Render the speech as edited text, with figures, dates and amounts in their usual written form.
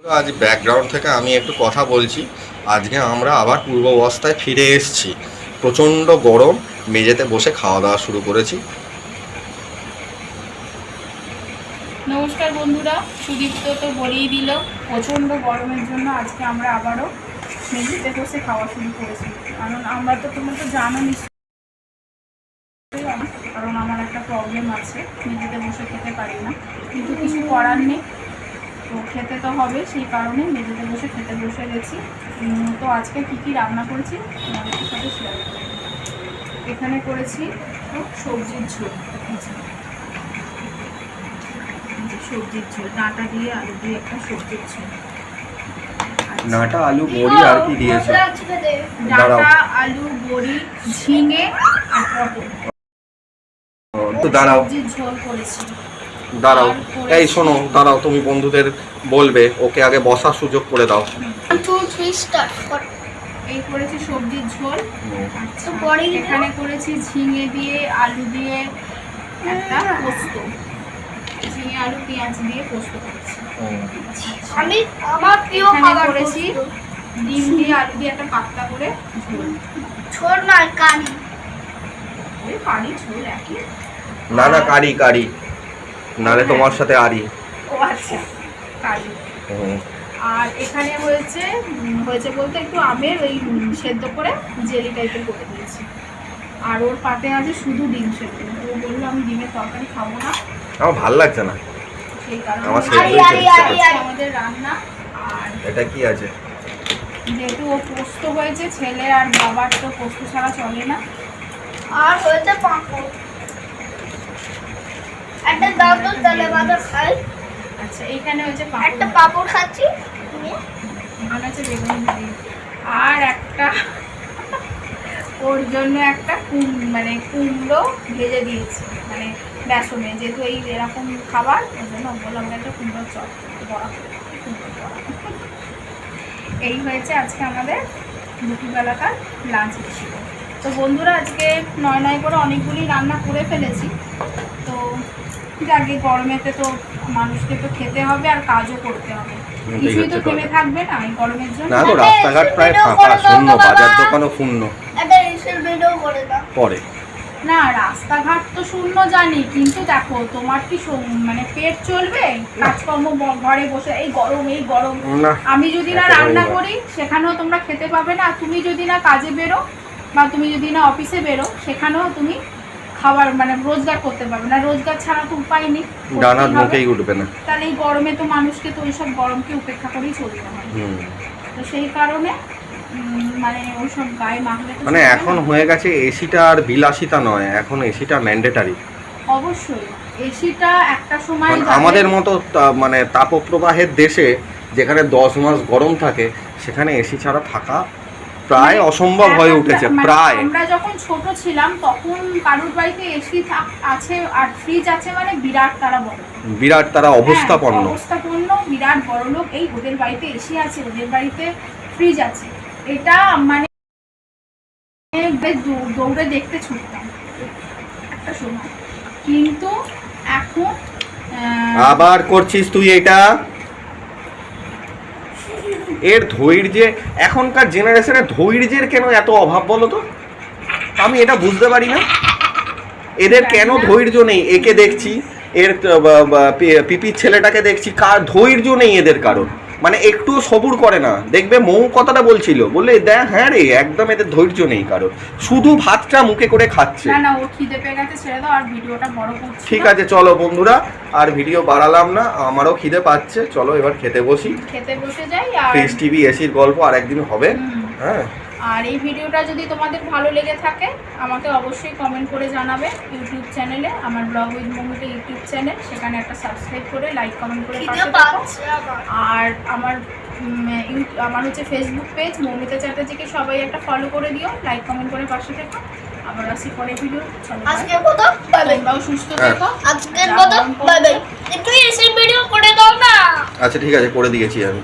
আজ ব্যাকগ্রাউন্ড থেকে আমি একটু কথা বলছি। আজকে আমরা আবার পূর্ব অবস্থায় ফিরে এসেছি। প্রচণ্ড গরম, মেঝেতে বসে খাওয়া দাওয়া শুরু করেছি। নমস্কার বন্ধুরা, সুদীপ্ত তো বলেই দিল প্রচণ্ড গরমের জন্য আজকে আমরা আবারও মেঝেতে বসে খাওয়া শুরু করেছি। কারণ আমরা তো তোমরা তো জানো নিশ্চয়ই, কারণ আমার একটা প্রবলেম আছে, মেঝেতে বসে খেতে পারি না, কিন্তু কিছু করার নেই, তো খেতে তো হবে, সেই কারণে মেঝেতে বসে খেতে বসে গেছি। তো আজকে কী কী রান্না করেছি তোমাদের সাথে শেয়ার করব। এখানে করেছি সবজির ঝোল, সবজির ঝোল ডাঁটা দিয়ে আলু দিয়ে একটা সবজির ঝোল। ডাঁটা আলু বড়ি আর কি দিয়েছো? ডাঁটা আলু বড়ি ঝিঙে আর পটল তো দাঁড়াও, সবজির ঝোল করেছি। দাঁড়াও, এই শোনো, দাঁড়াও, তুমি বন্ধুদের বলবে, ওকে আগে বসার সুযোগ করে দাও। এই করেছি সবজির ঝোল। এখানে করেছি ঝিঙে দিয়ে আলু দিয়ে একটা পোস্ত, ঝিঙে আলু পেঁয়াজ দিয়ে পোস্ত করেছি। আমি আমার প্রিয় খাবার করেছি ডিম দিয়ে আলু দিয়ে একটা পাতলা করে ঝোল। ঝোল না কারি, ওই কারি ঝোল একই। না না, কারি কারি, নালে তোমার সাথে আরি। ও আচ্ছা, কারি। আর এখানে হয়েছে বলতে একটু আমের ওই সেদ্ধ করে জেলি টাইপের করে দিয়েছি। আর ওর পাতে আছে শুধু ডিম সেদ্ধ। ও বললো আমি ডিমের তরকারি খাবো না, আমার ভালো লাগছে না, সেই কারণে আমার সেদ্ধই আমাদের রান্না। আর এটা কি আছে? যেহেতু ও পোস্ত হয়েছে, ছেলে আর বাবার তো পোস্ত ছাড়া চলে না। আর হয়েছে পাঁপড়, একটা দাও তো তেলে ভাজা খাই। আচ্ছা, এইখানে হয়েছে একটা পাঁপড় খাচ্ছি, ভালো আছে বেগুন দিয়ে। আর একটা ওর জন্য একটা কুমড়ো ভেজে দিয়েছি, মানে বেসনে, যেহেতু এই এরকম খাবার, ওর জন্য বললাম একটা কুমড়োর চপ বড়া করে, কুমড়ো বড়া। এই হয়েছে আজকে আমাদের দুপুরবেলাকার লাঞ্চ ছিল। তো বন্ধুরা, আজকে নয় করে অনেকগুলি রান্না করে ফেলেছি। তো যাকে গরমেতে তো মানুষকে তো খেতে হবে আর কাজও করতে হবে, কিছুই তো থেমে থাকবে না এই গরমের জন্য। না তো, রাস্তাঘাট প্রায় ফাঁকা, শূন্য, বাজার দোকানও শূন্য। একটা রিসেল ভিডিও করে দাও পরে না, রাস্তাঘাট তো শূন্য জানি, কিন্তু দেখো তোমার কি মানে পেট চলবে কাজকর্ম ঘরে বসে? এই গরম আমি যদি না রান্না করি সেখানেও তোমরা খেতে পাবে না, তুমি যদি না কাজে বেরো বা তুমি যদি না অফিসে বেরো সেখানেও তুমি খাবার মানে রোজগার করতে পারবে না। রোজগার ছাড়া তো উপায় নেই, ডানার মুখেই উঠবে না। তাহলে এই গরমে তো মানুষকে তো ওইসব গরমকে উপেক্ষা করেই চলতে হয়। তো সেই কারণে মানে ওইসব গায়ে মাখলে মানে এখন হয়ে গেছে এসিটা আর বিলাসিতা নয়, এখন এসিটা ম্যান্ডেটারি। অবশ্যই এসিটা একটা সময় আমাদের মতো মানে তাপপ্রবাহের দেশে, যেখানে 10 মাস গরম থাকে, সেখানে এসি ছাড়া থাকা প্রায় অসম্ভব হয়ে উঠেছে। প্রায় আমরা যখন ছোট ছিলাম তখন কারোর বাড়িতে এসি আছে আর ফ্রিজ আছে, মানে বিরাট তারা অবস্থাপন্ন বিরাট বড় লোক। এই ওদের বাড়িতে এসি আছে, ওদের বাড়িতে ফ্রিজ আছে, এটা মানে দৌড়ে দেখতে ছুটতাম একটা সময়। কিন্তু এখন আবার করছিস তুই এটা। এর ধৈর্যে, এখনকার জেনারেশনের ধৈর্যের কেন এত অভাব বলো তো? আমি এটা বুঝতে পারি না, এদের কেন ধৈর্য নেই। একে দেখছি, এর পিপির ছেলেটাকে দেখছি, কার ধৈর্য নেই এদের কারণ, মানে একটু সবুর করে না। দেখবে মৌ কথাটা বলছিল, বললে দেখ হ্যাঁ রে, একদম এদের ধৈর্য নেই কারণ, শুধু ভাতটা মুখে করে খাচ্ছে। না ও খিদে পেয়ে গেছে, ছেড়ে দাও, আর ভিডিওটা বড় করছি। ঠিক আছে চলো বন্ধুরা, আর ভিডিও বাড়ালাম না, আমারও খিদে পাচ্ছে, চলো এবার খেতে বসি, খেতে বসে যাই। আর ফ্রিজ টিভি এসির গল্প আর একদিন হবে। হ্যাঁ, আর এই ভিডিওটা যদি তোমাদের ভালো লেগে থাকে আমাকে অবশ্যই কমেন্ট করে জানাবে। ইউটিউব চ্যানেলে, আমার blog with Moumita YouTube channel, সেখানে একটা সাবস্ক্রাইব করে লাইক কমেন্ট করে পাশে থাকো। আর আমার হচ্ছে ফেসবুক পেজ মৌমিতা চ্যাটার্জিকে সবাই একটা ফলো করে দিও, লাইক কমেন্ট করে পাশে থেকো। আবার আসি পরে ভিডিও। আজকের মতো বাই বাই, তোমরাও সুস্থ থেকো। আজকের মতো বাই বাই। একটু এসি ভিডিও করে দাও না। আচ্ছা ঠিক আছে, করে দিয়েছি আমি।